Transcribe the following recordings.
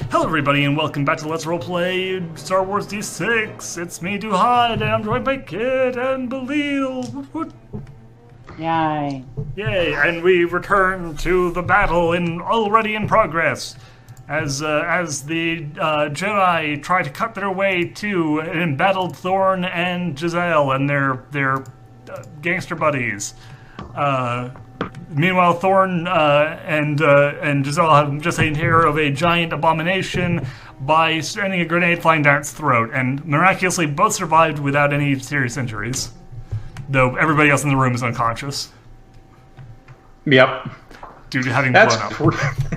Hello everybody and welcome back to Let's Roleplay Star Wars D6. It's me, Duhad, and I'm joined by Kit and Belil. Yay. Yay, and we return to the battle already in progress. As the Jedi try to cut their way to an embattled Thorn and Giselle and their gangster buddies. Meanwhile, Thorn and Giselle have just taken care of a giant abomination by sending a grenade flying down its throat, and miraculously both survived without any serious injuries, though everybody else in the room is unconscious. Yep. Due to having blown up.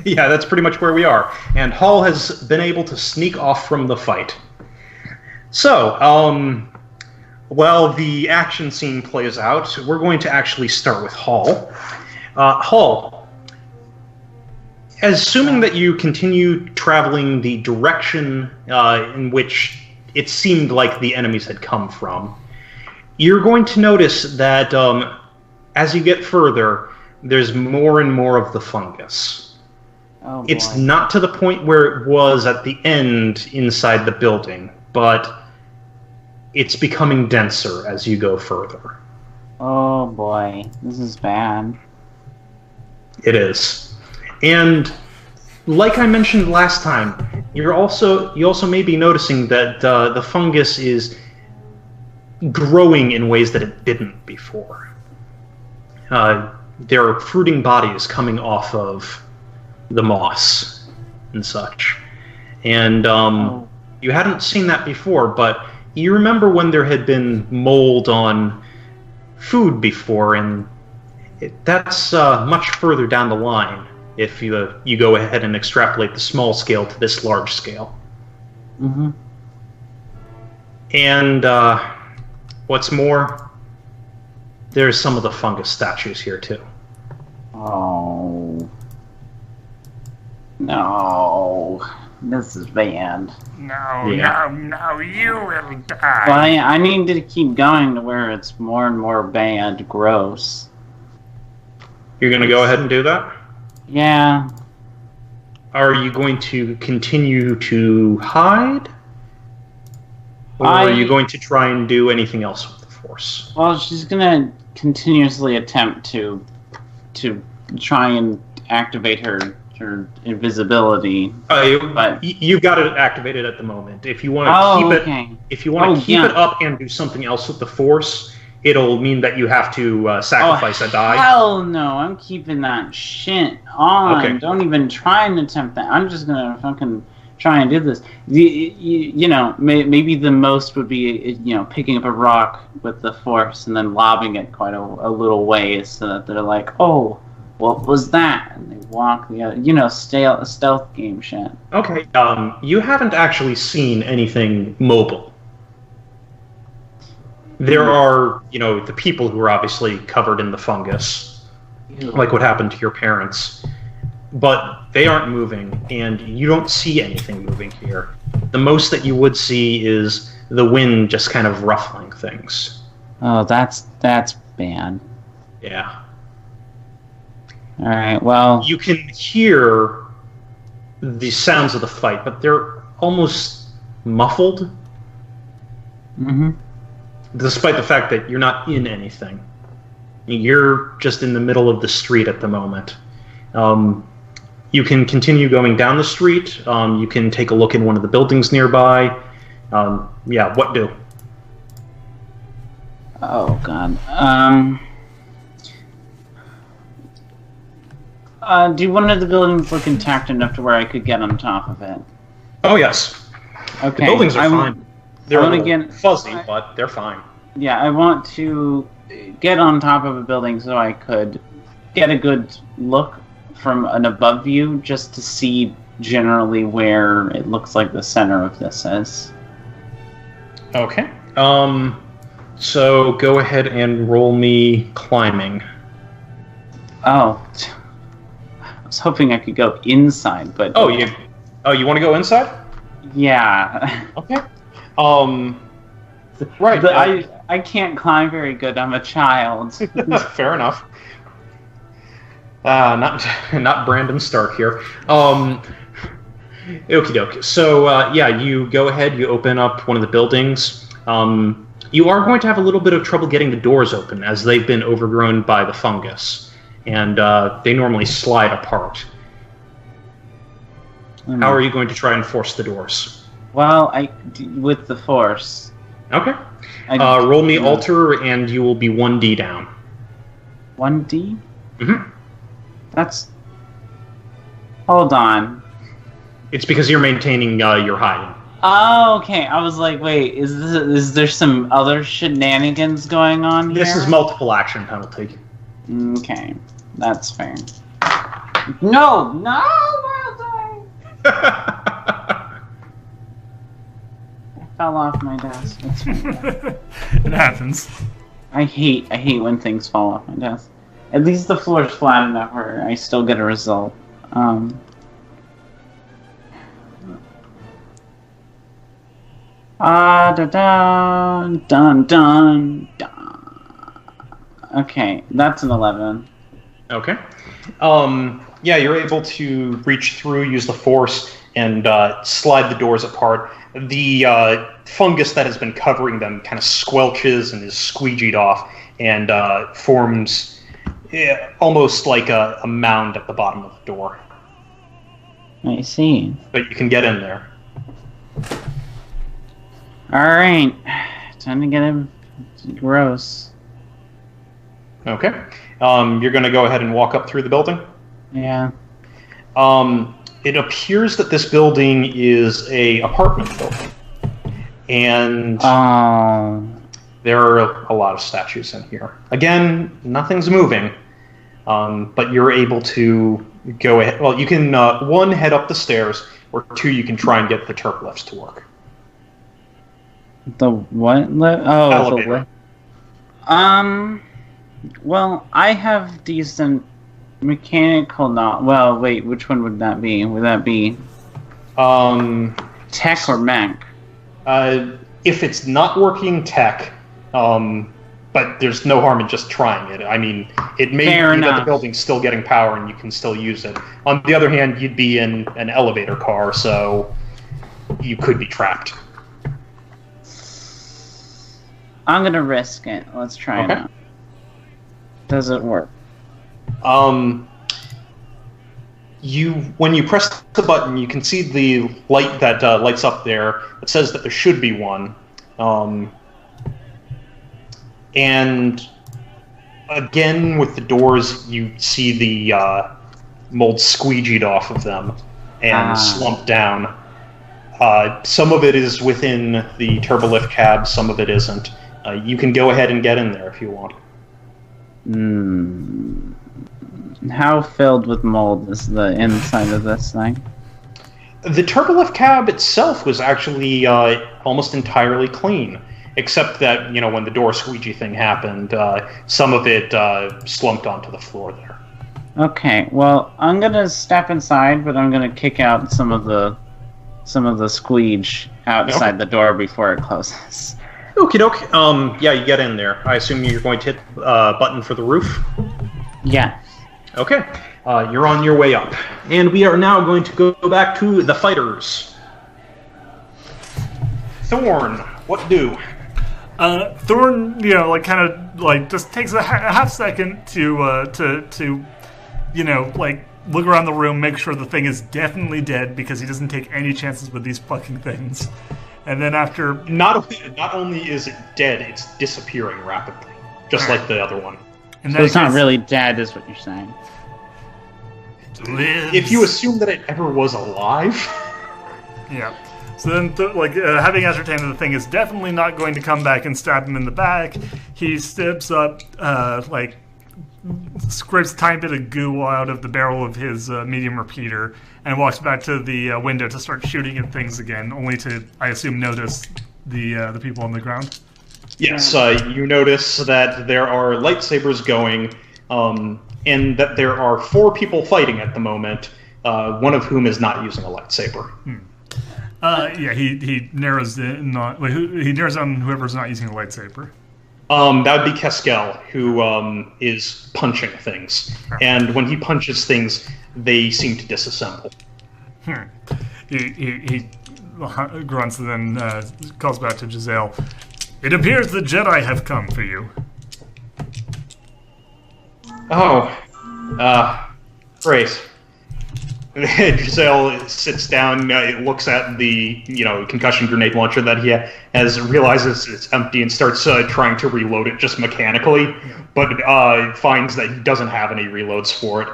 Yeah, that's pretty much where we are. And Hull has been able to sneak off from the fight. So, while the action scene plays out, we're going to actually start with Hull. Hull, assuming that you continue traveling the direction in which it seemed like the enemies had come from, you're going to notice that as you get further, there's more and more of the fungus. Oh, it's boy. not to the point where it was at the end inside the building, but it's becoming denser as you go further. Oh boy, this is bad. It is. And like I mentioned last time, you also may be noticing that the fungus is growing in ways that it didn't before. There are fruiting bodies coming off of the moss and such. And you hadn't seen that before, but you remember when there had been mold on food before, and that's much further down the line if you go ahead and extrapolate the small scale to this large scale. Mm-hmm. And what's more, there's some of the fungus statues here too. Oh. No. This is bad. No, Yeah. no, you will die. Well, I need to keep going to where it's more and more bad, gross. You're going to go ahead and do that? Yeah. Are you going to continue to hide? Or are you going to try and do anything else with the Force? Well, she's gonna continuously attempt to try and activate her invisibility. But You've got it activated at the moment. If you want to keep okay. it up and do something else with the Force, it'll mean that you have to sacrifice a die. Hell no, I'm keeping that shit on. Okay. Don't even try and attempt that. I'm just gonna fucking try and do this. Maybe the most would be, picking up a rock with the Force and then lobbing it quite a little ways so that they're like, oh, what was that? And they walk the other, stealth game shit. Okay, you haven't actually seen anything mobile. There are, the people who are obviously covered in the fungus, like what happened to your parents, but they aren't moving, and you don't see anything moving here. The most that you would see is the wind just kind of ruffling things. Oh, that's bad. Yeah. Alright, well... You can hear the sounds of the fight, but they're almost muffled. Mm-hmm. Despite the fact that you're not in anything. You're just in the middle of the street at the moment. You can continue going down the street. You can take a look in one of the buildings nearby. What do? Oh, God. Do one of the buildings look intact enough to where I could get on top of it? Oh, yes. Okay. The buildings are fine. They're a little fuzzy, but they're fine. Yeah, I want to get on top of a building so I could get a good look from an above view, just to see generally where it looks like the center of this is. Okay. So go ahead and roll me climbing. Oh. I was hoping I could go inside, but... Oh, you want to go inside? Yeah. Okay. Right. But I can't climb very good. I'm a child. Fair enough. Not Brandon Stark here. Okie doke. So, you go ahead, you open up one of the buildings. You are going to have a little bit of trouble getting the doors open, as they've been overgrown by the fungus. And they normally slide apart. How are you going to try and force the doors? Well, with the force. Okay. Roll me alter, and you will be 1d down. 1d? Mm-hmm. That's... Hold on. It's because you're maintaining your hiding. Oh, okay. I was like, wait, is there some other shenanigans going on here? This is multiple action penalty. Okay. That's fair. No! I fell off my desk. It's fine. It happens. I hate when things fall off my desk. At least the floor is flat enough where I still get a result. Dun dun dun. Okay, that's an 11. Okay. You're able to reach through, use the force, and slide the doors apart. The fungus that has been covering them kind of squelches and is squeegeed off and forms almost like a mound at the bottom of the door. I see. But you can get in there. Alright. Time to get him gross. Okay. You're going to go ahead and walk up through the building? Yeah. It appears that this building is a apartment building. And there are a lot of statues in here. Again, nothing's moving. But you're able to go ahead. Well, you can, 1, head up the stairs, or 2, you can try and get the turp lifts to work. The what? Elevator. Well, I have decent mechanical knowledge. Well, wait, which one would that be? Would that be tech or mech? If it's not working, tech. But there's no harm in just trying it. I mean, it may be that the building's still getting power and you can still use it. On the other hand, you'd be in an elevator car, so you could be trapped. I'm gonna risk it. Let's try it out. Does it work? When you press the button, you can see the light that lights up there. It says that there should be one. And again, with the doors, you see the mold squeegeed off of them and slumped down. Some of it is within the turbolift cab, some of it isn't. You can go ahead and get in there if you want. How filled with mold is the inside of this thing? The turbolift cab itself was actually almost entirely clean, except that, when the door squeegee thing happened, some of it slumped onto the floor there. Okay, well, I'm gonna step inside, but I'm gonna kick out some of the squeege outside the door before it closes. Okie doke. You get in there. I assume you're going to hit a button for the roof? Yeah. Okay. You're on your way up. And we are now going to go back to the fighters. Thorn, what do? Thorn, just takes a half second to look around the room, make sure the thing is definitely dead, because he doesn't take any chances with these fucking things. And then after... Not only is it dead, it's disappearing rapidly. Just like the other one. So it's not really dead, is what you're saying. If you assume that it ever was alive... Yeah. So then, having ascertained that the thing is definitely not going to come back and stab him in the back, he steps up, scrapes a tiny bit of goo out of the barrel of his medium repeater, and walks back to the window to start shooting at things again, only to, I assume, notice the people on the ground. Yes, you notice that there are lightsabers going, and that there are 4 people fighting at the moment, one of whom is not using a lightsaber. He narrows in he narrows down whoever's not using a lightsaber. That would be Keskel, who is punching things. And when he punches things, they seem to disassemble. He grunts and then calls back to Giselle. It appears the Jedi have come for you. Oh, great. Giselle sits down, looks at the concussion grenade launcher that he has, realizes it's empty, and starts trying to reload it just mechanically, but finds that he doesn't have any reloads for it.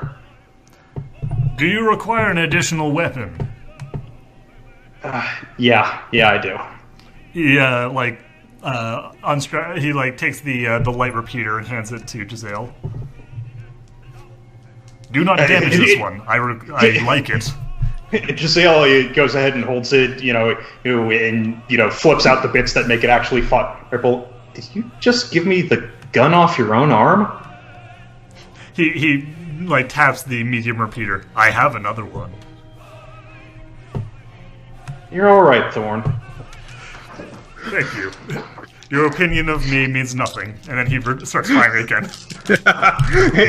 Do you require an additional weapon? Yeah, I do. He he takes the light repeater and hands it to Giselle. Do not damage this one. I like it. Giselle goes ahead and holds it, and flips out the bits that make it actually fireable. Did you just give me the gun off your own arm? He taps the medium repeater. I have another one. You're all right, Thorn. Thank you. Your opinion of me means nothing. And then he starts firing again.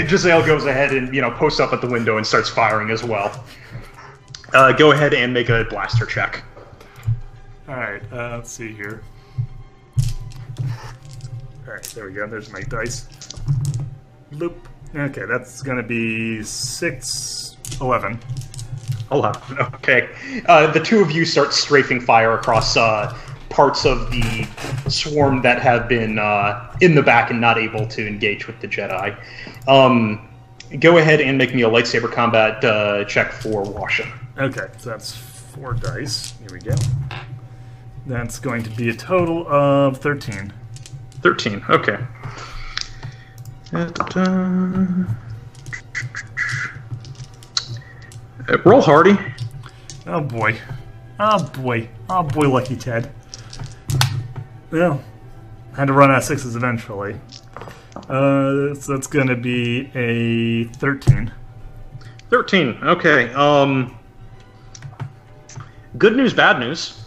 Giselle goes ahead and, posts up at the window and starts firing as well. Go ahead and make a blaster check. Alright, let's see here. Alright, there we go. There's my dice. Loop. Okay, that's gonna be 6, 11. 11, okay. The two of you start strafing fire across parts of the swarm that have been in the back and not able to engage with the Jedi. Go ahead and make me a lightsaber combat check for Washin. Okay, so that's 4 dice. Here we go. That's going to be a total of 13. 13, okay. Roll hardy. Oh boy. Oh boy. Oh boy, Lucky Ted. Well, I had to run out of 6s eventually. So that's going to be a 13. 13, okay. Good news, bad news.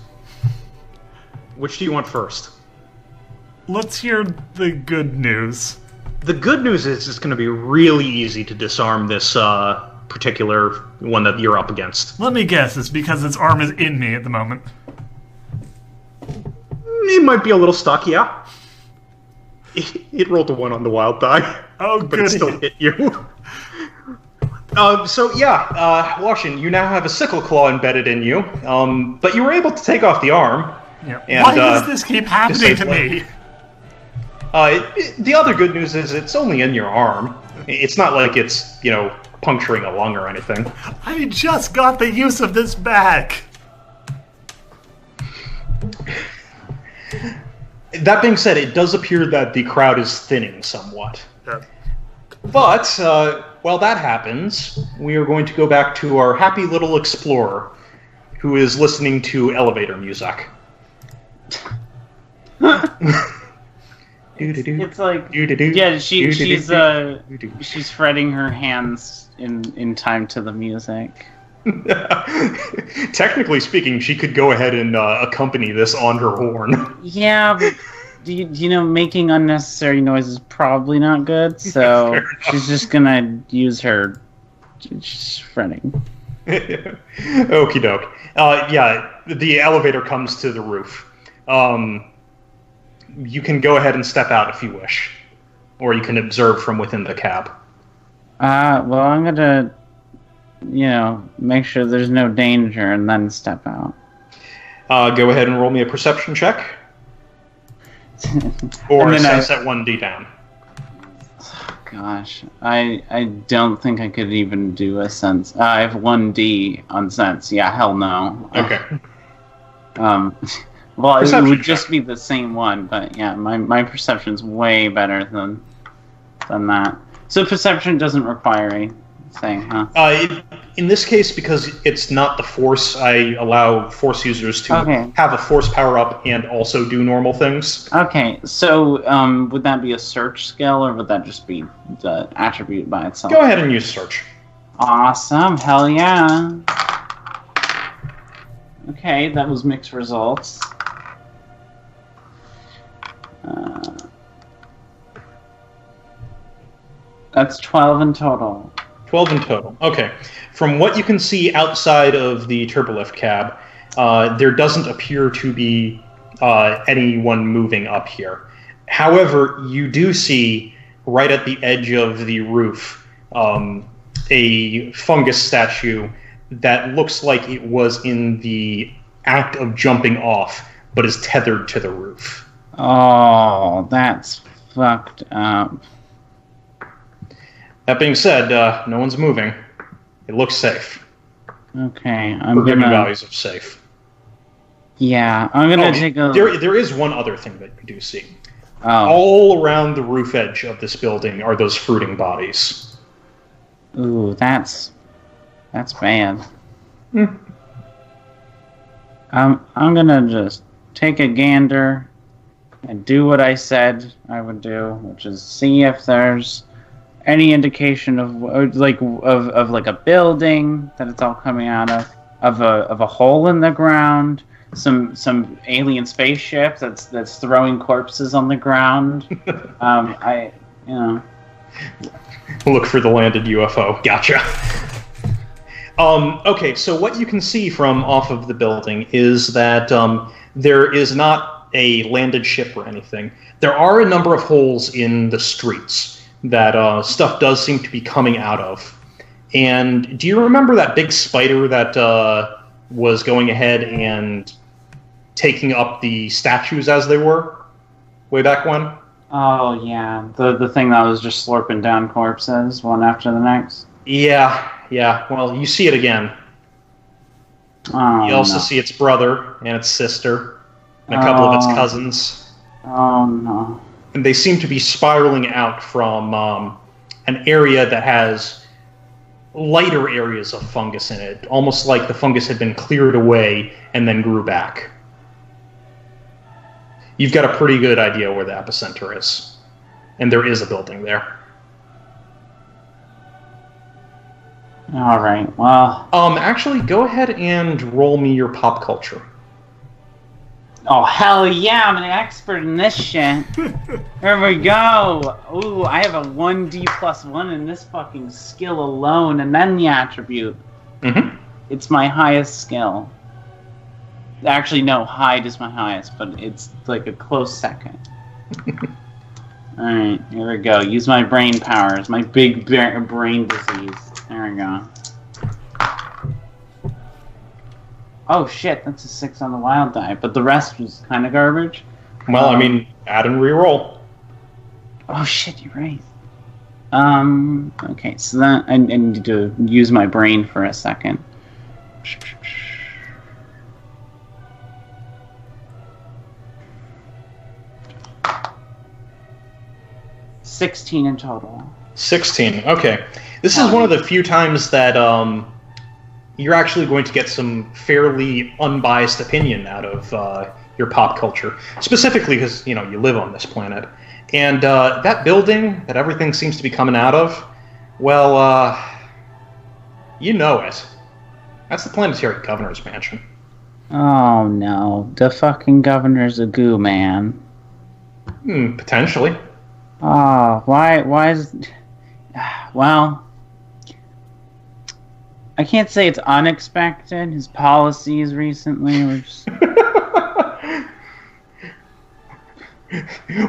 Which do you want first? Let's hear the good news. The good news is it's going to be really easy to disarm this particular one that you're up against. Let me guess, it's because its arm is in me at the moment. It might be a little stuck, yeah. It rolled a 1 on the wild die. Oh, but it still hit you. Washin, you now have a sickle claw embedded in you, but you were able to take off the arm. Yeah. And, why does this keep happening to me? The other good news is it's only in your arm. It's not like it's, puncturing a lung or anything. I just got the use of this back. That being said, it does appear that the crowd is thinning somewhat. Yeah. But, while that happens, we are going to go back to our happy little explorer, who is listening to elevator music. It's like, yeah, she's fretting her hands in time to the music. Technically speaking, she could go ahead and accompany this on her horn. Yeah, but making unnecessary noise is probably not good, so she's just gonna use her fretting. Okie doke. The elevator comes to the roof. You can go ahead and step out if you wish, or you can observe from within the cab. Well, I'm gonna, make sure there's no danger and then step out. Go ahead and roll me a perception check. Or sense at 1d down. Gosh, I don't think I could even do a sense. I have 1d on sense. Yeah, hell no. Okay. Well, perception it would check. just be the same one, but yeah, my perception's way better than that. So perception doesn't require anything, huh? In this case, because it's not the Force, I allow Force users to have a Force power-up and also do normal things. Okay, so would that be a search skill, or would that just be the attribute by itself? Go ahead and use search. Awesome, hell yeah. Okay, that was mixed results. That's 12 in total. 12 in total. Okay. From what you can see outside of the turbolift cab, there doesn't appear to be anyone moving up here. However, you do see right at the edge of the roof a fungus statue that looks like it was in the act of jumping off, but is tethered to the roof. Oh, that's fucked up. That being said, no one's moving. It looks safe. Okay, For given values of safe. Yeah, I'm gonna take a... There is one other thing that you do see. Oh. All around the roof edge of this building are those fruiting bodies. Ooh, that's bad. I'm gonna just take a gander and do what I said I would do, which is see if there's any indication of a building that it's all coming out of a hole in the ground, some alien spaceship that's throwing corpses on the ground. Look for the landed UFO. Gotcha. Okay, so what you can see from off of the building is that there is not a landed ship or anything. There are a number of holes in the streets that stuff does seem to be coming out of. And do you remember that big spider that was going ahead and taking up the statues as they were way back when? Oh, yeah. The thing that was just slurping down corpses one after the next? Yeah. Well, you see it again. Oh, you also see its brother and its sister and a couple of its cousins. Oh, no. And they seem to be spiraling out from an area that has lighter areas of fungus in it, almost like the fungus had been cleared away and then grew back. You've got a pretty good idea where the epicenter is. And there is a building there. All right, well... Actually, go ahead and roll me your pop culture. Oh, hell yeah, I'm an expert in this shit. There we go. Ooh, I have a 1D+1 in this fucking skill alone, and then the attribute. Mm-hmm. It's my highest skill. Actually, no, hide is my highest, but it's like a close second. Alright, here we go. Use my brain powers, my big brain disease. There we go. Oh shit, that's a 6 on the wild die, but the rest was kind of garbage. Well, I mean, add and reroll. Oh shit, you're right. Okay, so that I need to use my brain for a second. 16 in total. 16, okay. This is one of the few times that you're actually going to get some fairly unbiased opinion out of your pop culture. Specifically because, you live on this planet. And that building that everything seems to be coming out of, well, you know it. That's the planetary governor's mansion. Oh no, the fucking governor's a goo man. Potentially. Oh, why is... Well... I can't say it's unexpected. His policies recently were just...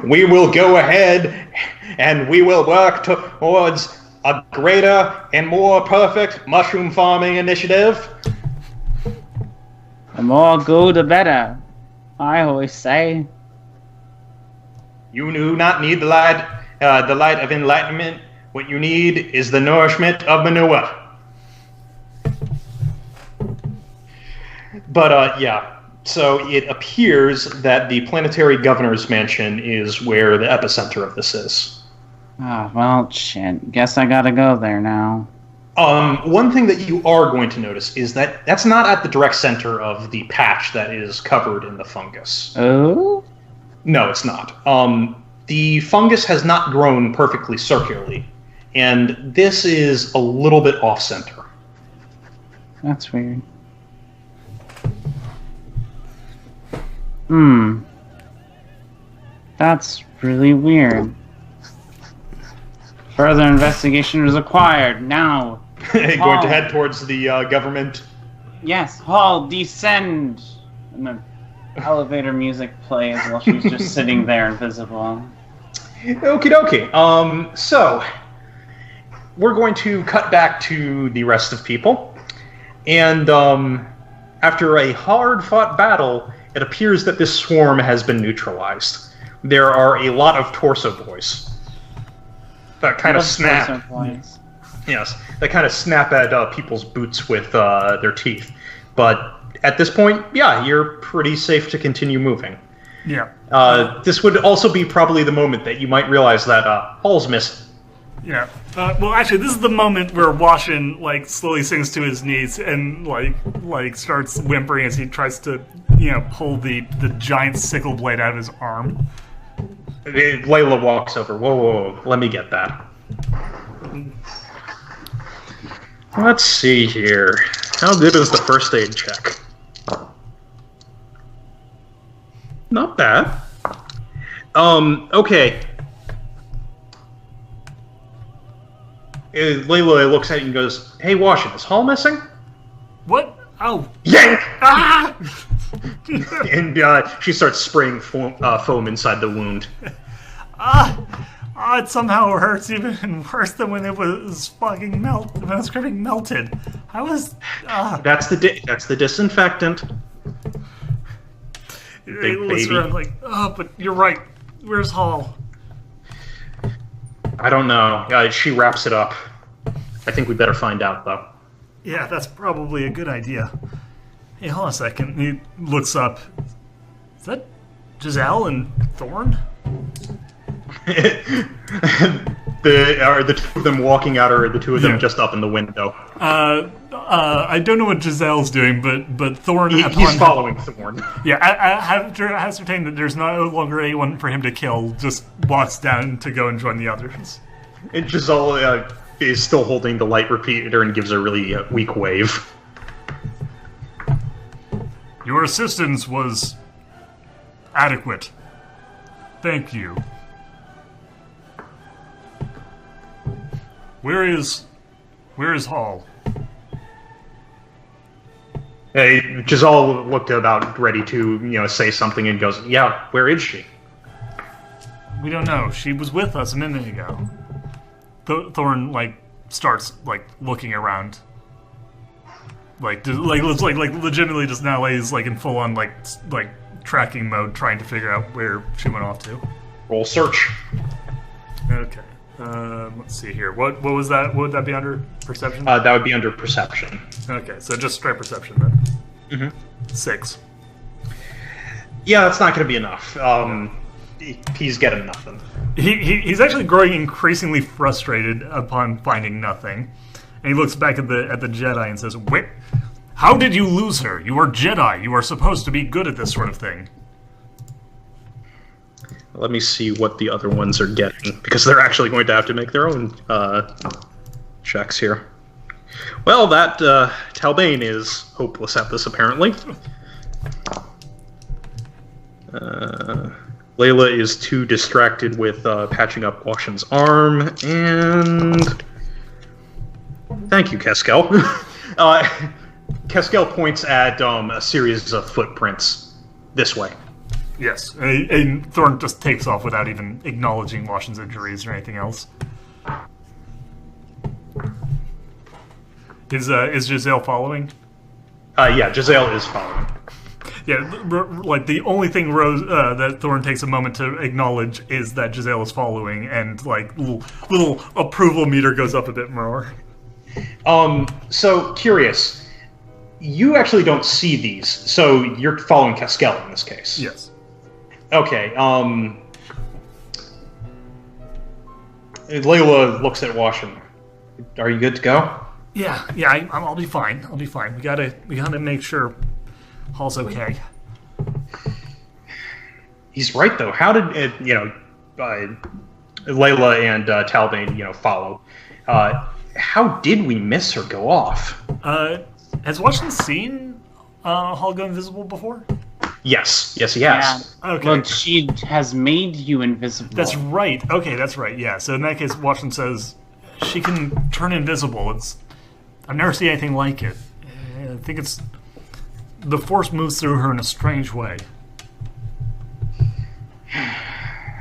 We will go ahead and we will work towards a greater and more perfect mushroom farming initiative. The more go, the better, I always say. You do not need the light of enlightenment. What you need is the nourishment of manure. But, yeah. So it appears that the planetary governor's mansion is where the epicenter of this is. Oh, well, shit. Guess I gotta go there now. One thing that you are going to notice is that that's not at the direct center of the patch that is covered in the fungus. Oh? No, it's not. The fungus has not grown perfectly circularly, and this is a little bit off-center. That's weird. That's really weird. Further investigation is required now. Going to head towards the government. Yes, Hall, descend. And the elevator music plays while she's just sitting there invisible. Okie dokie. So we're going to cut back to the rest of people, and after a hard-fought battle, it appears that this swarm has been neutralized. There are a lot of torso boys that kind of snap. Yes, they kind of snap at people's boots with their teeth. But at this point, yeah, you're pretty safe to continue moving. Yeah. This would also be probably the moment that you might realize that Hall's missing. Yeah. Well, actually, this is the moment where Washin slowly sinks to his knees and like starts whimpering as he tries to pull the giant sickle blade out of his arm. Layla walks over. Whoa, let me get that. Let's see here. How good is the first aid check? Not bad. Okay. Layla looks at you and goes, "Hey, Washin, is Hall missing?" What? Oh. Yank! Ah! And she starts spraying foam inside the wound. It somehow hurts even worse than when it was fucking when it was getting melted. I was. That's the disinfectant. Big baby. Around but you're right. Where's Hall? I don't know. She wraps it up. I think we better find out, though. Yeah, that's probably a good idea. Hey, hold on a second. He looks up. Is that Giselle and Thorn? Are the two of them walking out, or are the two of them just up in the window? I don't know what Giselle's doing, but Thorn... He's following Thorn. Yeah, after ascertained that there's no longer anyone for him to kill, just walks down to go and join the others. And Giselle is still holding the light repeater and gives a really weak wave. Your assistance was adequate. Thank you. Where is Hall? Hey, Giselle looked about ready to, say something and goes, "Yeah, where is she?" We don't know. She was with us a minute ago. Thorn starts looking around. Legitimately just now is in full on tracking mode, trying to figure out where she went off to. Roll search. Okay. Let's see here. What was that? What would that be under? Perception? That would be under perception. Okay, so just straight perception then. Mm-hmm. 6. Yeah, that's not going to be enough. He's getting nothing. He's actually growing increasingly frustrated upon finding nothing. And he looks back at the Jedi and says, "Wait, how did you lose her? You are Jedi. You are supposed to be good at this sort of thing." Let me see what the other ones are getting, because they're actually going to have to make their own checks here. Well, that Talbane is hopeless at this, apparently. Layla is too distracted with patching up Washin's arm, and... Thank you, Keskel. Keskel points at a series of footprints this way. Yes, and Thorn just takes off without even acknowledging Washin's injuries or anything else. Is Giselle following? Yeah, Giselle is following. Yeah, the only thing that Thorn takes a moment to acknowledge is that Giselle is following, and little approval meter goes up a bit more. So curious. You actually don't see these, so you're following Keskel in this case. Yes. Okay, Layla looks at Washin. Are you good to go? Yeah, I'll be fine. I'll be fine. We gotta make sure Hall's okay. He's right, though. How did Layla and Talbane, follow? How did we miss her go off? Has Washin seen Hall go invisible before? Yes, he has. Yeah. Okay. Well, she has made you invisible. That's right. Okay, that's right. Yeah. So in that case, Washington says she can turn invisible. I've never seen anything like it. I think it's the Force moves through her in a strange way.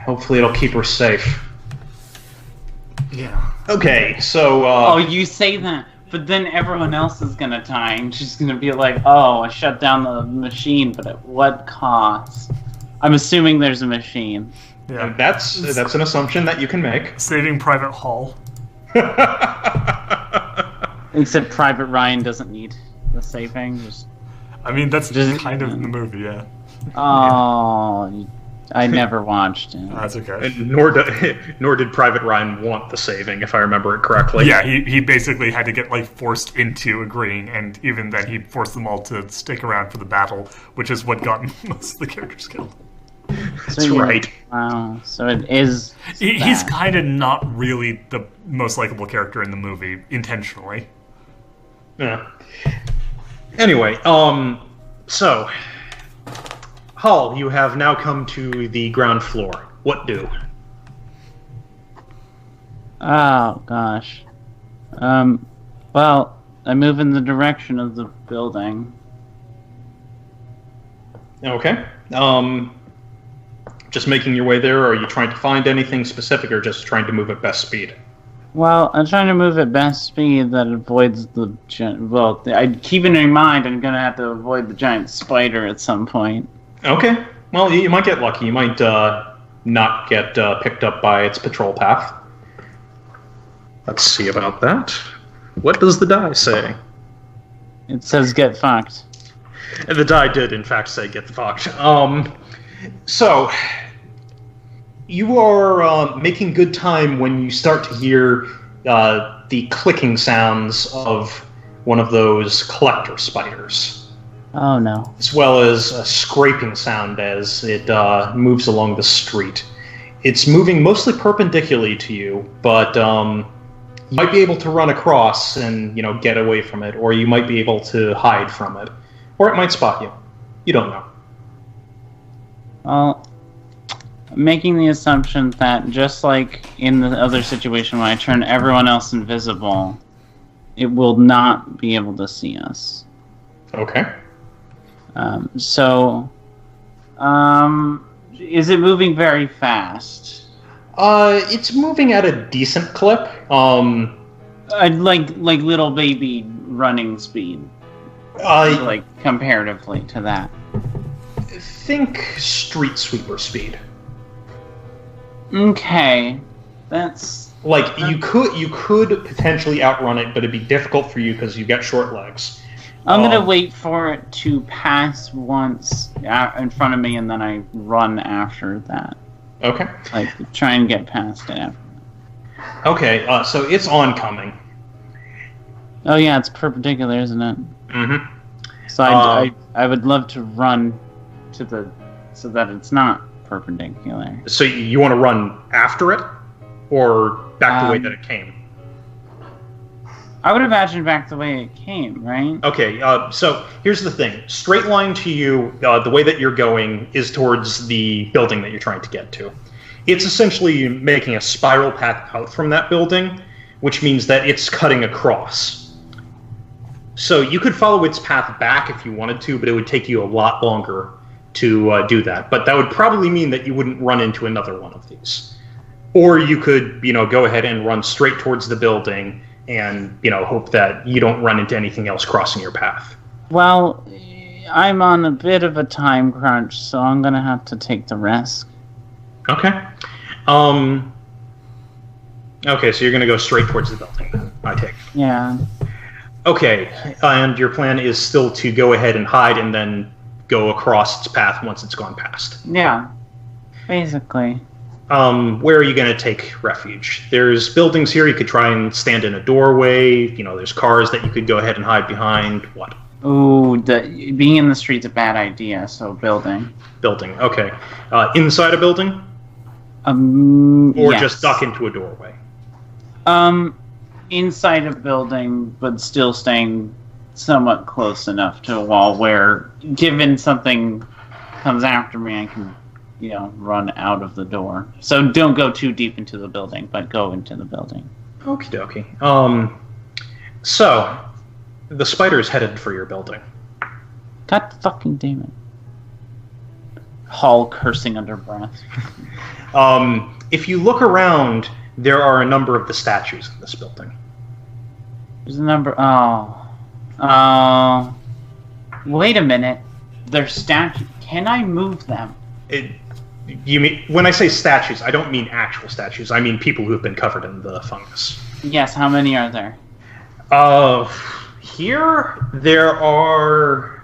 Hopefully, it'll keep her safe. Yeah. Okay, so. Oh, you say that, but then everyone else is gonna die, and she's gonna be like, "Oh, I shut down the machine, but at what cost?" I'm assuming there's a machine. Yeah. That's an assumption that you can make. Saving Private Hall. Except Private Ryan doesn't need the saving. I mean, that's Just- kind of in the movie, yeah. Oh, I never watched it. That's okay. And nor did Private Ryan want the saving, if I remember it correctly. Yeah, he basically had to get forced into agreeing, and even then he forced them all to stick around for the battle, which is what got most of the characters killed. That's right. Wow, so it is. He's bad. kind of not really the most likable character in the movie, intentionally. Yeah. Anyway, so Hull, you have now come to the ground floor. What do? Oh gosh. Well, I move in the direction of the building. Okay. Just making your way there, or are you trying to find anything specific, or just trying to move at best speed? Well, I'm trying to move at best speed that avoids the keeping in mind I'm gonna have to avoid the giant spider at some point. Okay. Well, you might get lucky. You might not get picked up by its patrol path. Let's see about that. What does the die say? It says get fucked. And the die did, in fact, say get fucked. So, you are making good time when you start to hear the clicking sounds of one of those collector spiders, Oh no. as well as a scraping sound as it moves along the street. It's moving mostly perpendicularly to you, but you might be able to run across and get away from it, or you might be able to hide from it, or it might spot you. You don't know. Well, I'm making the assumption that just like in the other situation when I turn everyone else invisible, it will not be able to see us. Okay. Is it moving very fast? It's moving at a decent clip. Like little baby running speed, like comparatively to that. Think street sweeper speed. Okay, that's Like you could potentially outrun it, but it'd be difficult for you because you've got short legs. I'm gonna wait for it to pass once in front of me, and then I run after that. Okay. Like try and get past it after. Okay. So it's oncoming. Oh yeah, it's perpendicular, isn't it? Mm-hmm. So I would love to run to so that it's not perpendicular. So you want to run after it, or back the way that it came? I would imagine back the way it came, right? Okay, so here's the thing. Straight line to you, the way that you're going is towards the building that you're trying to get to. It's essentially making a spiral path out from that building, which means that it's cutting across. So you could follow its path back if you wanted to, but it would take you a lot longer to do that. But that would probably mean that you wouldn't run into another one of these. Or you could, go ahead and run straight towards the building and, hope that you don't run into anything else crossing your path. Well, I'm on a bit of a time crunch, so I'm gonna have to take the risk. Okay. Okay, so you're going to go straight towards the building, then, I take. Yeah. Okay, and your plan is still to go ahead and hide and then go across its path once it's gone past. Yeah. Basically. Where are you going to take refuge? There's buildings here. You could try and stand in a doorway. There's cars that you could go ahead and hide behind. What? Ooh, being in the street's a bad idea, so building. Building, okay. Inside a building? Or yes. just duck into a doorway? Inside a building, but still staying somewhat close enough to a wall where, given something comes after me, I can, run out of the door. So don't go too deep into the building, but go into the building. Okie dokie. So, the spider's headed for your building. God fucking damn it. Hall cursing under breath. If you look around, there are a number of the statues in this building. There's a number... wait a minute. They're statues. Can I move them? You mean when I say statues, I don't mean actual statues. I mean people who have been covered in the fungus. Yes, how many are there? Here there are...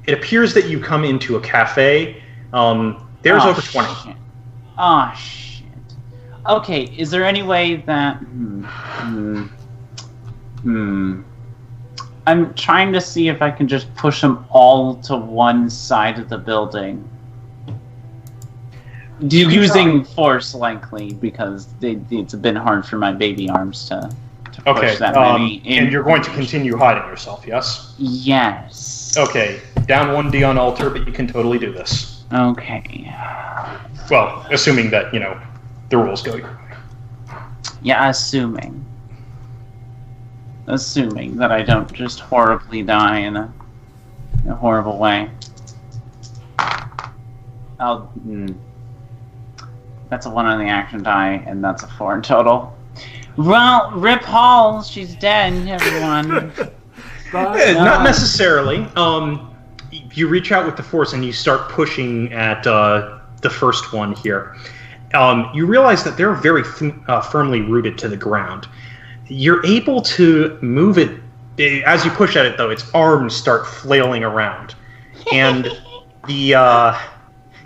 It appears that you come into a cafe. There's over 20. Shit. Oh, shit. Okay, is there any way that... I'm trying to see if I can just push them all to one side of the building. Using force, likely, because it's been hard for my baby arms to push that many. And you're going to continue hiding yourself, yes? Yes. Okay, down 1D on altar, but you can totally do this. Okay. Well, assuming that, the rules go your way. Yeah, assuming that I don't just horribly die in a horrible way. That's a 1 on the action die, and that's a 4 in total. Well, Rip Hall, she's dead, everyone. Not necessarily. You reach out with the force and you start pushing at the first one here. You realize that they're very firmly rooted to the ground. You're able to move it. As you push at it, though, its arms start flailing around. And the,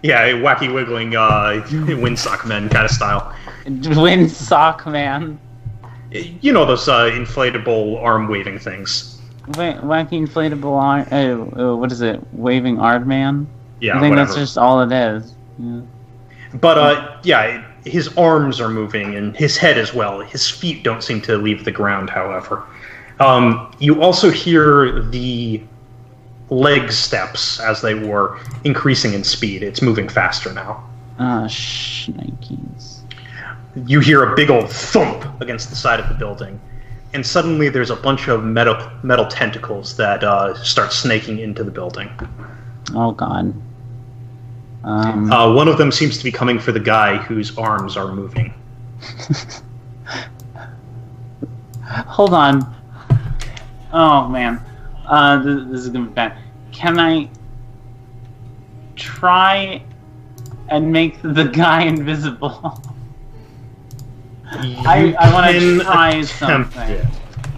wacky wiggling windsock men kind of style. Windsock man? You know those inflatable arm waving things. Wacky inflatable arm... what is it? Waving arm man? Yeah, I think whatever. that's just all it is. Yeah. But, his arms are moving, and his head as well. His feet don't seem to leave the ground, however. You also hear the leg steps, as they were, increasing in speed. It's moving faster now. Shnikes. You hear a big old thump against the side of the building, and suddenly there's a bunch of metal tentacles that start snaking into the building. Oh, God. One of them seems to be coming for the guy whose arms are moving. Hold on. Oh, man. This is gonna be bad. Can I try and make the guy invisible? I want to try something. It.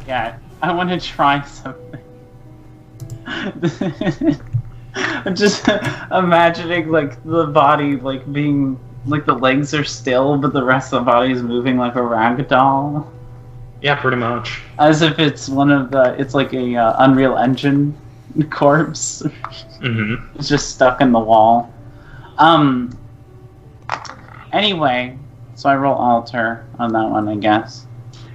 Yeah, I want to try something. I'm just imagining the body being the legs are still, but the rest of the body is moving like a rag doll. Yeah, pretty much. As if it's it's like a Unreal Engine corpse. Mm-hmm. It's just stuck in the wall. Anyway, so I roll alter on that one, I guess.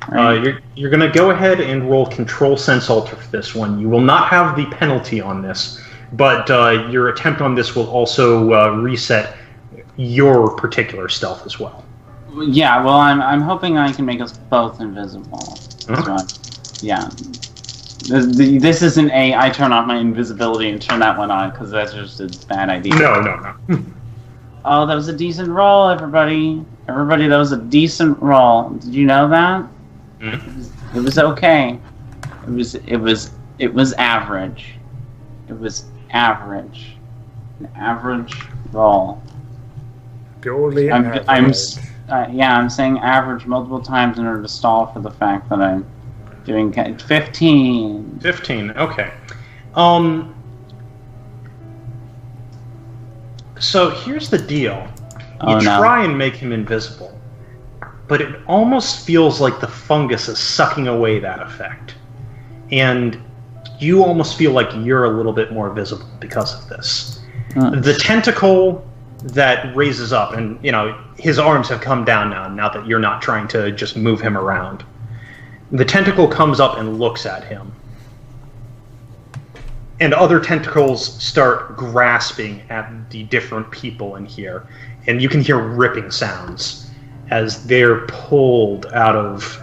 Right? You're going to go ahead and roll Control Sense Alter for this one. You will not have the penalty on this, but your attempt on this will also reset your particular stealth as well. Yeah, well, I'm hoping I can make us both invisible. Uh-huh. So, yeah. This isn't I turn off my invisibility and turn that one on, because that's just a bad idea. No. Oh, that was a decent roll, everybody. Everybody, that was a decent roll. Did you know that? Mm-hmm. It was okay. It was average. It was average. An average roll. Purely average. I'm saying average multiple times in order to stall for the fact that I'm doing 15. 15, okay. So here's the deal. You try and make him invisible, but it almost feels like the fungus is sucking away that effect. And you almost feel like you're a little bit more visible because of this. The tentacle that raises up, and his arms have come down now that you're not trying to just move him around. The tentacle comes up and looks at him. and other tentacles start grasping at the different people in here, and you can hear ripping sounds as they're pulled out of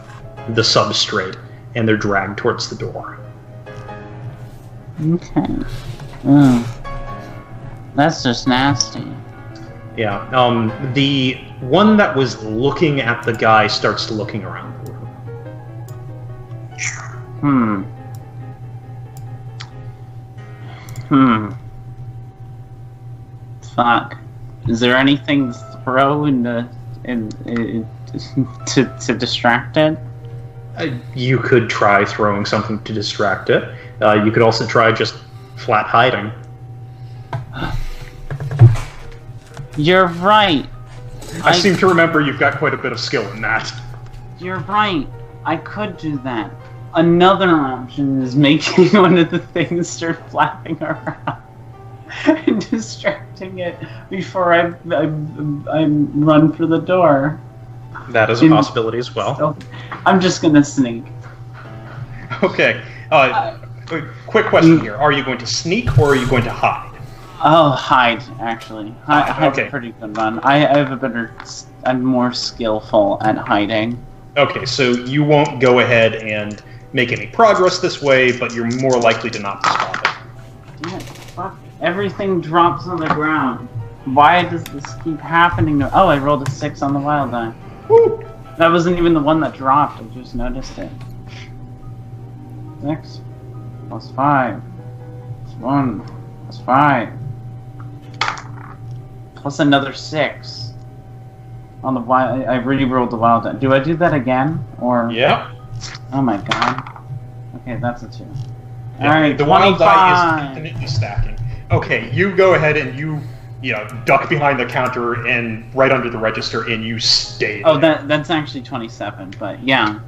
the substrate and they're dragged towards the door. Okay. That's just nasty. Yeah. The one that was looking at the guy starts looking around the room. Fuck. Is there anything to throw to distract it? You could try throwing something to distract it. You could also try just flat hiding. You're right. I seem to remember you've got quite a bit of skill in that. You're right. I could do that. Another option is making one of the things start flapping around and distracting it before I run for the door. That is a possibility as well. So, I'm just gonna sneak. Okay. Quick question here. Are you going to sneak or are you going to hide? Oh, hide, actually. Hide's okay. a pretty good one. I'm more skillful at hiding. Okay, so you won't go ahead and make any progress this way, but you're more likely to not spot it. Damn it, fuck. Everything drops on the ground. Why does this keep happening? Oh, I rolled a 6 on the wild die. Woo! That wasn't even the one that dropped, I just noticed it. 6 plus 5 plus 1 plus 5 plus another 6 on the wild. I re-rolled the wild die. Do I do that again, or? Yeah. Oh my god. Okay, that's a 2. Yeah, Alright, the wild die is infinitely stacking. Okay, you go ahead and you duck behind the counter and right under the register, and you stay there. Oh, that's actually 27, but yeah.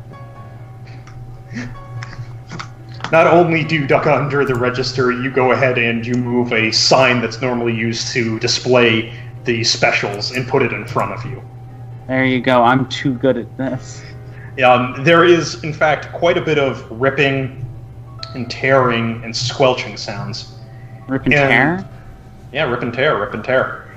Not only do you duck under the register, you go ahead and you move a sign that's normally used to display the specials and put it in front of you. There you go, I'm too good at this. There is, in fact, quite a bit of ripping and tearing and squelching sounds. Rip and tear? Yeah, rip and tear, rip and tear.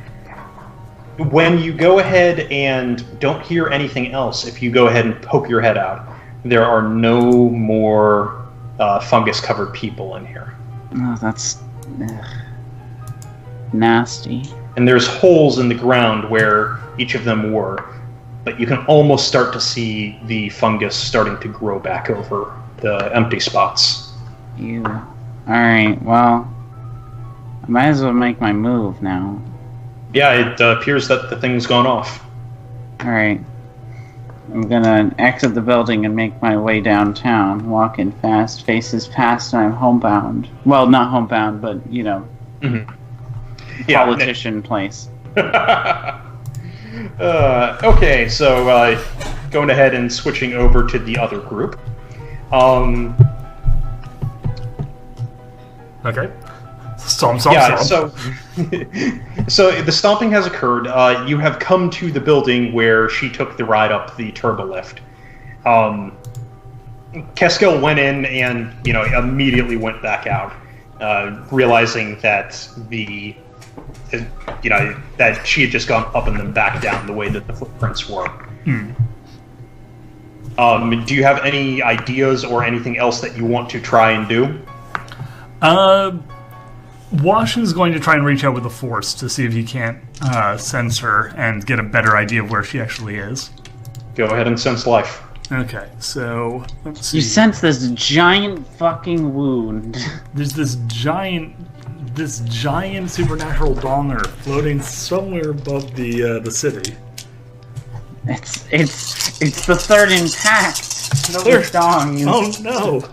When you go ahead and don't hear anything else, if you go ahead and poke your head out, there are no more fungus-covered people in here. Oh, that's nasty. And there's holes in the ground where each of them were, but you can almost start to see the fungus starting to grow back over the empty spots. Ew. Alright, well, I might as well make my move now. Yeah, it appears that the thing's gone off. Alright. I'm gonna exit the building and make my way downtown, walking fast, faces past, and I'm homebound. Well, not homebound, but, politician place. Okay, so going ahead and switching over to the other group. Okay. Stomp. So the stomping has occurred. You have come to the building where she took the ride up the turbo lift. Keskill went in and immediately went back out, realizing that that she had just gone up and then back down the way that the footprints were. Do you have any ideas or anything else that you want to try and do? Wash is going to try and reach out with the Force to see if he can't sense her and get a better idea of where she actually is. Go ahead and sense life. Okay, so let's see. You sense this giant fucking wound. There's this giant supernatural donger floating somewhere above the city. It's the third impact. No dong. Oh no.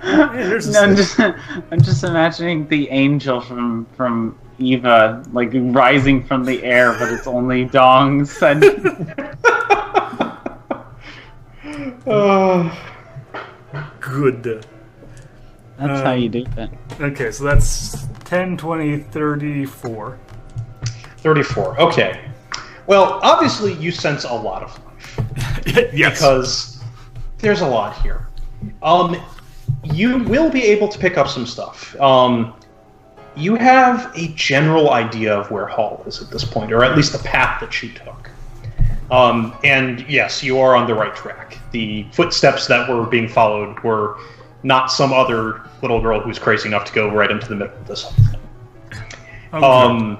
I'm just imagining the angel from Eva, like rising from the air, but it's only dongs. And good. That's how you do that. Okay, so that's 10, 20, 34. 34. Okay. Well, obviously you sense a lot of life. Yes. Because there's a lot here. you will be able to pick up some stuff. You have a general idea of where Hall is at this point, or at least the path that she took. And yes, you are on the right track. The footsteps that were being followed were not some other little girl who's crazy enough to go right into the middle of this whole thing. Okay.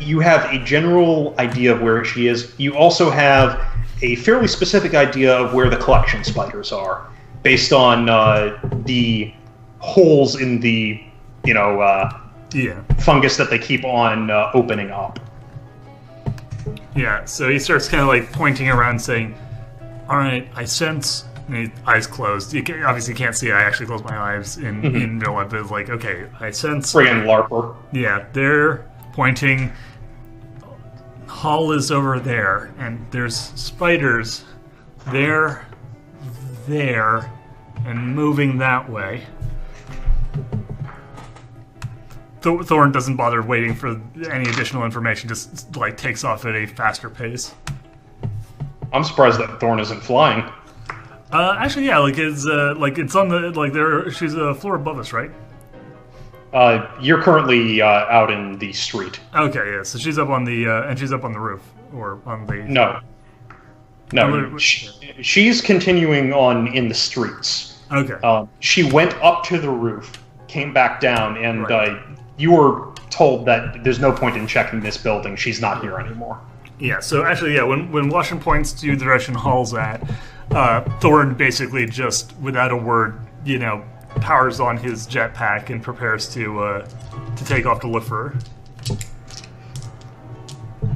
You have a general idea of where she is. You also have a fairly specific idea of where the collection spiders are, based on the holes in the fungus that they keep on opening up. Yeah, so he starts kind of like pointing around saying, alright, I sense... And his eyes closed. You obviously can't see. I actually closed my eyes in real life. But it's like, okay, I sense... Friggin' LARPer. Yeah, they're pointing... Hall is over there, and there's spiders there, and moving that way. Thorn doesn't bother waiting for any additional information, just like takes off at a faster pace. I'm surprised that Thorn isn't flying. Actually, yeah, it's on the she's a floor above us, right? You're currently out in the street. Okay, yeah. So she's up on the and she's up on the roof or on the. No. She's continuing on in the streets. Okay. She went up to the roof, came back down, and right. You were told that there's no point in checking this building. She's not here anymore. Yeah. So actually, yeah. When Washington points to the direction Hall's at, Thorn basically just without a word, powers on his jetpack and prepares to take off to look for her.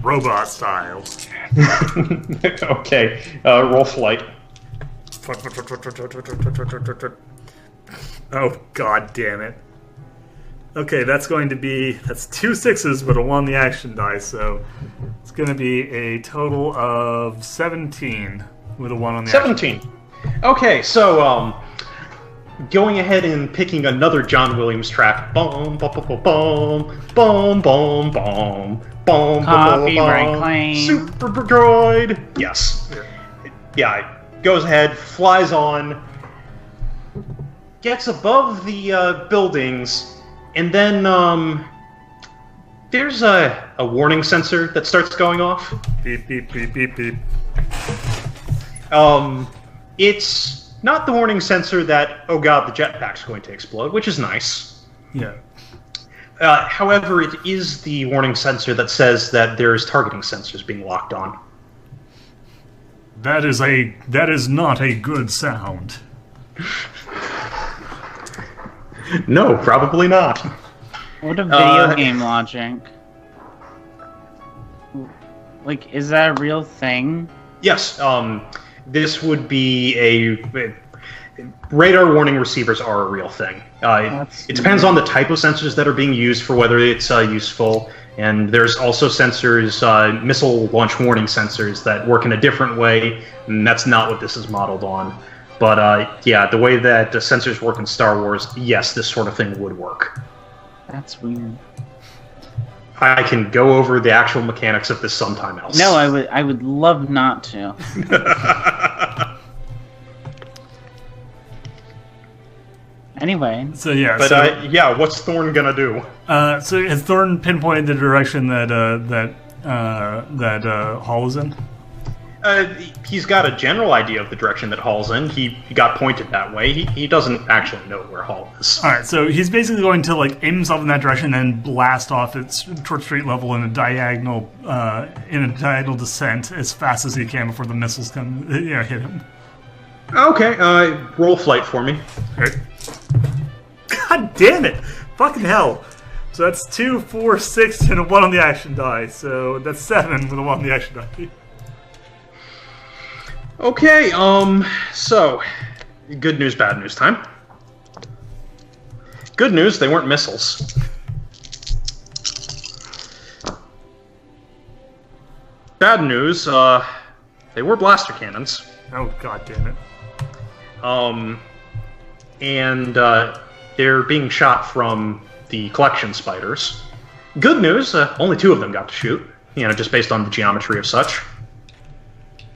Robot style. Okay, roll flight. Oh, god damn it. Okay, that's 2 6s, but a 1 the action die, so it's going to be a total of 17 with a 1 on the 17. Action. Okay, so, going ahead and picking another John Williams track. Boom, boom, boom, boom, boom, boom, boom, boom, copyright claim. Super Droid. Yes. Yeah, goes ahead, flies on, gets above the buildings, and then there's a warning sensor that starts going off. Beep, beep, beep, beep, beep. It's not the warning sensor that, oh god, the jetpack's going to explode, which is nice. Yeah. However, it is the warning sensor that says that there's targeting sensors being locked on. That is not a good sound. No, probably not. What a video game logic. Like, is that a real thing? Yes, this would be a... Radar warning receivers are a real thing. It depends on the type of sensors that are being used for whether it's useful, and there's also sensors, missile launch warning sensors that work in a different way, and that's not what this is modeled on. But yeah, the way that the sensors work in Star Wars, yes, this sort of thing would work. That's weird. I can go over the actual mechanics of this sometime else. No, I would love not to. Anyway. So yeah. But yeah, what's Thorn gonna do? So has Thorn pinpointed the direction that Hall is in? He's got a general idea of the direction that Hall's in. He got pointed that way. He doesn't actually know where Hall is. All right, so he's basically going to aim himself in that direction and then blast off at towards street level in a diagonal descent as fast as he can before the missiles come hit him. Okay, roll flight for me. All right. God damn it! Fucking hell! So that's 2, 4, 6, and a 1 on the action die. So that's 7 with a 1 on the action die. Okay, so, good news, bad news time. Good news, they weren't missiles. Bad news, they were blaster cannons. Oh, god damn it. And, they're being shot from the collection spiders. Good news, only 2 of them got to shoot, just based on the geometry of such.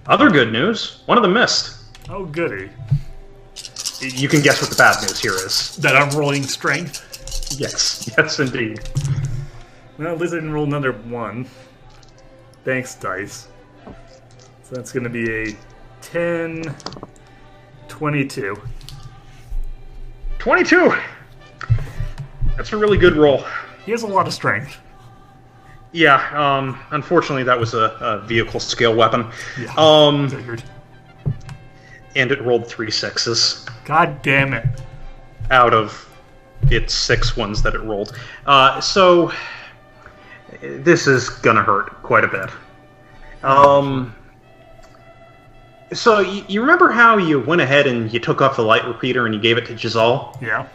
Other good news, one of them missed. Oh, goody. You can guess what the bad news here is. That I'm rolling strength? Yes, yes indeed. Well, at least I didn't roll another 1. Thanks, dice. So that's going to be a 10, 22. 22! That's a really good roll. He has a lot of strength. Yeah, unfortunately that was a vehicle scale weapon. Yeah, figured. And it rolled 3 6s. God damn it. Out of its 6 ones that it rolled. So, this is gonna hurt quite a bit. So, you remember how you went ahead and you took off the light repeater and you gave it to Giselle? Yeah.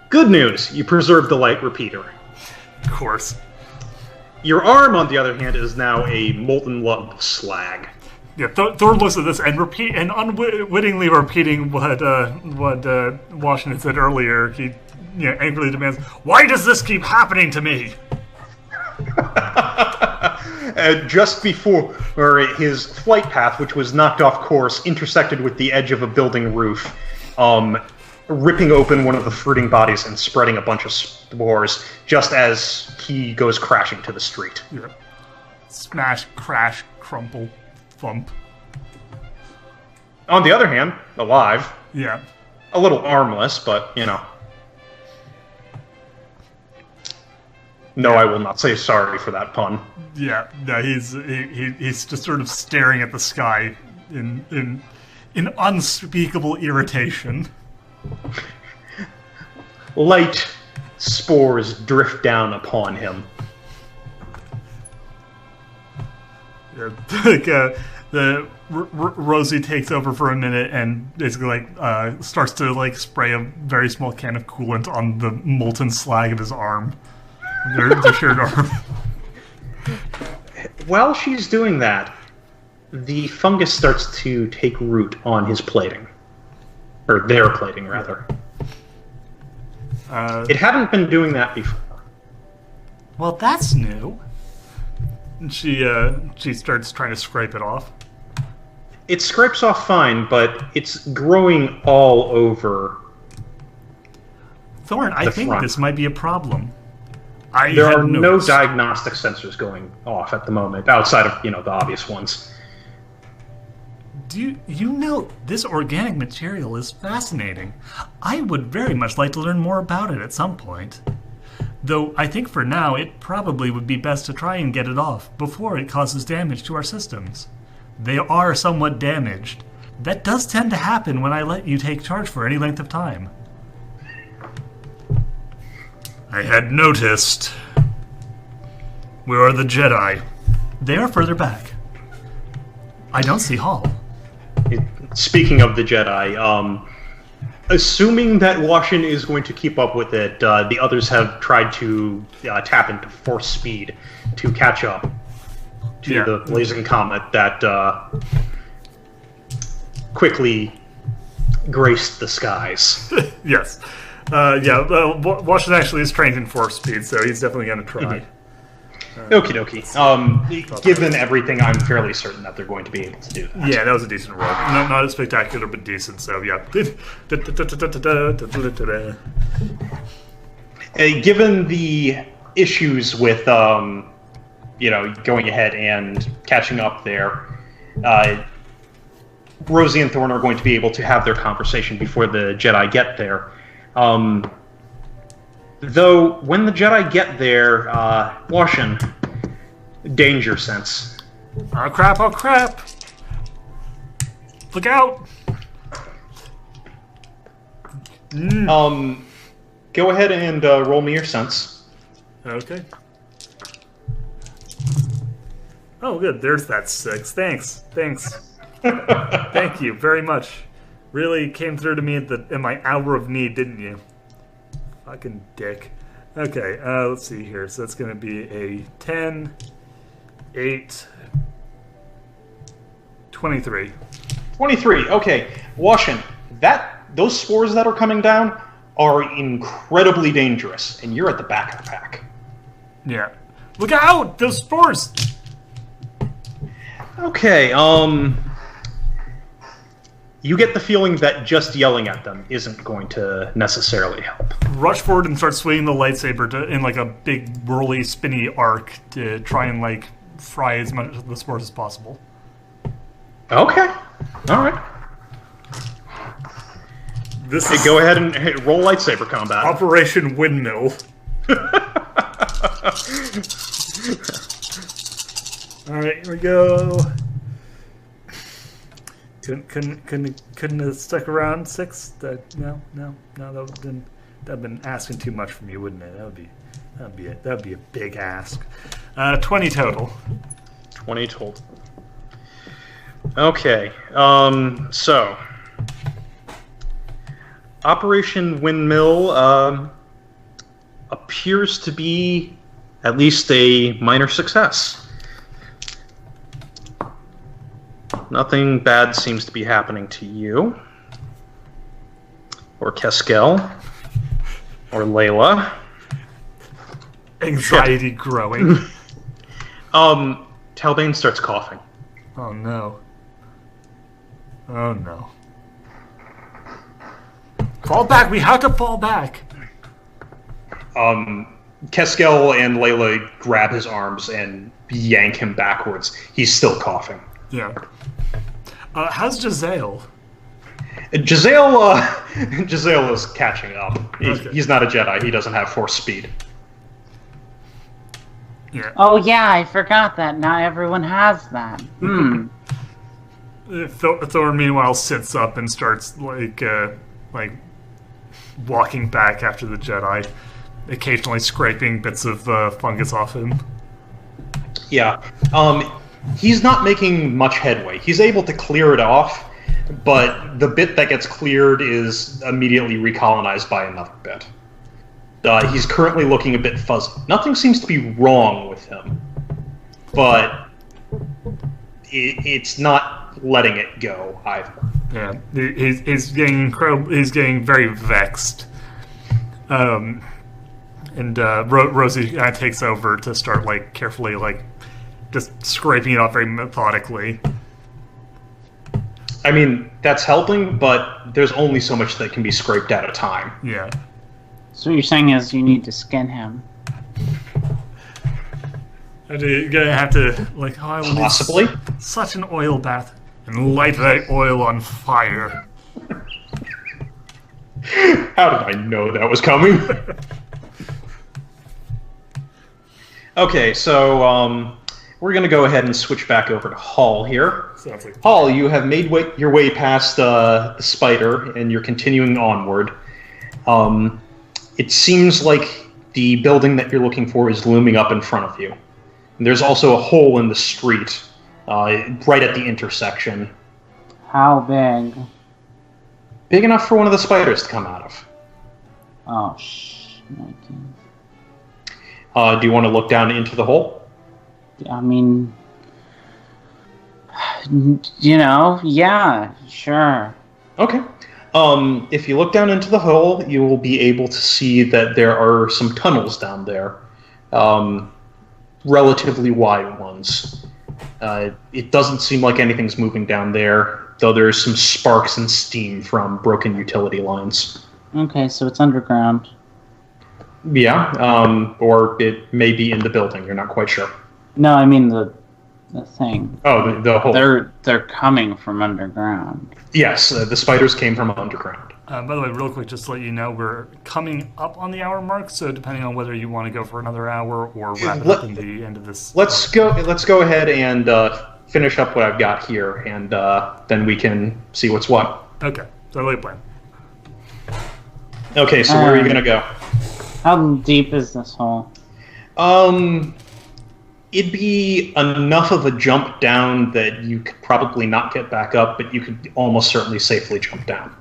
Good news, you preserved the light repeater. Of course. Your arm, on the other hand, is now a molten lump of slag. Yeah, Thor looks at this and unwittingly repeating what Washington said earlier. He angrily demands, "Why does this keep happening to me?" Just before his flight path, which was knocked off course, intersected with the edge of a building roof, ripping open one of the fruiting bodies and spreading a bunch of spores, just as he goes crashing to the street. Yeah. Smash, crash, crumple, thump. On the other hand, alive. Yeah. A little armless, but, you know. No, I will not say sorry for that pun. Yeah, no, he's just sort of staring at the sky in unspeakable irritation. Light spores drift down upon him. Yeah, like, Rosie takes over for a minute and basically starts to spray a very small can of coolant on the molten slag of his arm, their shared arm. While she's doing that, the fungus starts to take root on his plating, or their plating rather. It hadn't been doing that before. Well, that's new. And she starts trying to scrape it off. It scrapes off fine, but it's growing all over. Thorn, I think this might be a problem. There are no diagnostic sensors going off at the moment, outside of, the obvious ones. Do you know, this organic material is fascinating. I would very much like to learn more about it at some point. Though I think for now it probably would be best to try and get it off before it causes damage to our systems. They are somewhat damaged. That does tend to happen when I let you take charge for any length of time. I had noticed. Where are the Jedi? They are further back. I don't see Hall. Speaking of the Jedi, assuming that Washington is going to keep up with it, the others have tried to tap into force speed to catch up to the blazing comet that quickly graced the skies. Yes. Washington actually is trained in force speed, so he's definitely going to try. Mm-hmm. Okie dokie. Given everything, I'm fairly certain that they're going to be able to do that. Yeah, that was a decent roll. Not as spectacular, but decent, so yeah. Given the issues with, going ahead and catching up there, Rosie and Thorn are going to be able to have their conversation before the Jedi get there. Though, when the Jedi get there, Washington, danger sense. Oh crap, oh crap! Look out! Go ahead and roll me your sense. Okay. Oh good, there's that 6. Thanks. Thank you very much. Really came through to me in my hour of need, didn't you? Fucking dick. Okay, let's see here. So that's going to be a 10, 8, 23. 23, okay. Washington, those spores that are coming down are incredibly dangerous, and you're at the back of the pack. Yeah. Look out! Those spores! you get the feeling that just yelling at them isn't going to necessarily help. Rush forward and start swinging the lightsaber in like a big, whirly, spinny arc to try and like fry as much of the spores as possible. Okay. All right. Go ahead and roll lightsaber combat. Operation Windmill. All right, here we go. Couldn't have stuck around 6. No. That would have been asking too much from you, wouldn't it? That would be a big ask. 20 total. 20 total. Okay. So Operation Windmill appears to be at least a minor success. Nothing bad seems to be happening to you, or Keskel, or Layla. Anxiety growing. Talbane starts coughing. Oh no. Oh no. Fall back! We have to fall back! Keskel and Layla grab his arms and yank him backwards. He's still coughing. Yeah. How's Jazale? Jazale is catching up. Okay. He's not a Jedi. He doesn't have force speed. Yeah. Oh yeah, I forgot that. Not everyone has that. Thor, meanwhile, sits up and starts like walking back after the Jedi, occasionally scraping bits of fungus off him. Yeah. He's not making much headway. He's able to clear it off, but the bit that gets cleared is immediately recolonized by another bit. He's currently looking a bit fuzzy. Nothing seems to be wrong with him, but it's not letting it go either. Yeah, he's getting very vexed. And Rosie takes over to start like carefully just scraping it off very methodically. I mean, that's helping, but there's only so much that can be scraped at a time. Yeah. So what you're saying is you need to skin him. You're gonna have to I will Possibly. need such an oil bath and light that oil on fire. How did I know that was coming? Okay, so we're going to go ahead and switch back over to Hall here. Sounds like Hall, you have made your way past the spider, and you're continuing onward. It seems like the building that you're looking for is looming up in front of you. And there's also a hole in the street, right at the intersection. How big? Big enough for one of the spiders to come out of. Oh, Do you want to look down into the hole? I mean, yeah, sure. Okay. If you look down into the hole, you will be able to see that there are some tunnels down there. Relatively wide ones. It doesn't seem like anything's moving down there, though there's some sparks and steam from broken utility lines. Okay, so it's underground. Yeah, or it may be in the building. You're not quite sure. No, I mean the thing. Oh, the hole. They're coming from underground. Yes, the spiders came from underground. by the way, real quick, just to let you know, we're coming up on the hour mark, so depending on whether you want to go for another hour or wrap it up in the end of this. Let's go ahead and finish up what I've got here, and then we can see what's what. Okay, totally plan. Okay, so where are you going to go? How deep is this hole? It'd be enough of a jump down that you could probably not get back up, but you could almost certainly safely jump down.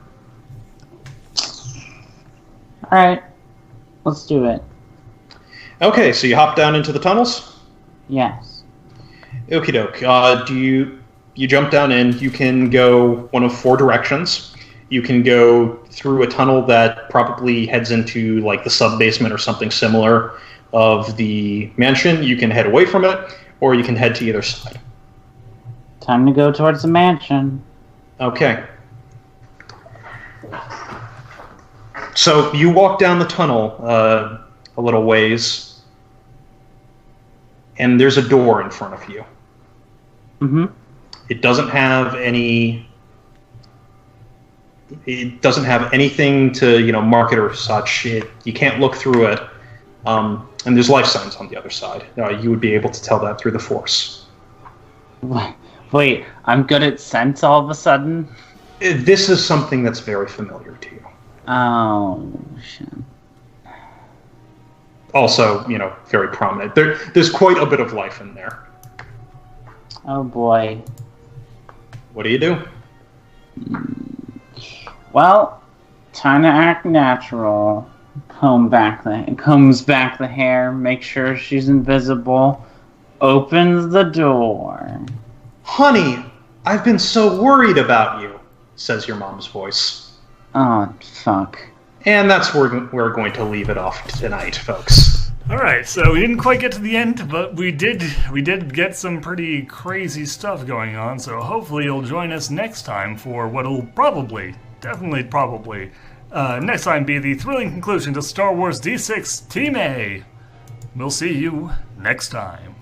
Alright, let's do it. Okay, so you hop down into the tunnels? Yes. Okie doke. You jump down in, you can go one of 4 directions. You can go through a tunnel that probably heads into like the sub-basement or something similar of the mansion. You can head away from it, or you can head to either side. Time to go towards the mansion. Okay. So you walk down the tunnel a little ways, and there's a door in front of you. Mm-hmm. It doesn't have any. It doesn't have anything to mark it or such. You can't look through it, and there's life signs on the other side. You would be able to tell that through the Force. Wait, I'm good at sense all of a sudden? This is something that's very familiar to you. Oh, shit. Also, very prominent. There's quite a bit of life in there. Oh boy. What do you do? Well, time to act natural. Combs back the hair, make sure she's invisible, opens the door. Honey, I've been so worried about you, says your mom's voice. Oh, fuck. And that's where we're going to leave it off tonight, folks. Alright, so we didn't quite get to the end, but we did get some pretty crazy stuff going on, so hopefully you'll join us next time for what'll definitely probably, next time be the thrilling conclusion to Star Wars D6 Team A. We'll see you next time.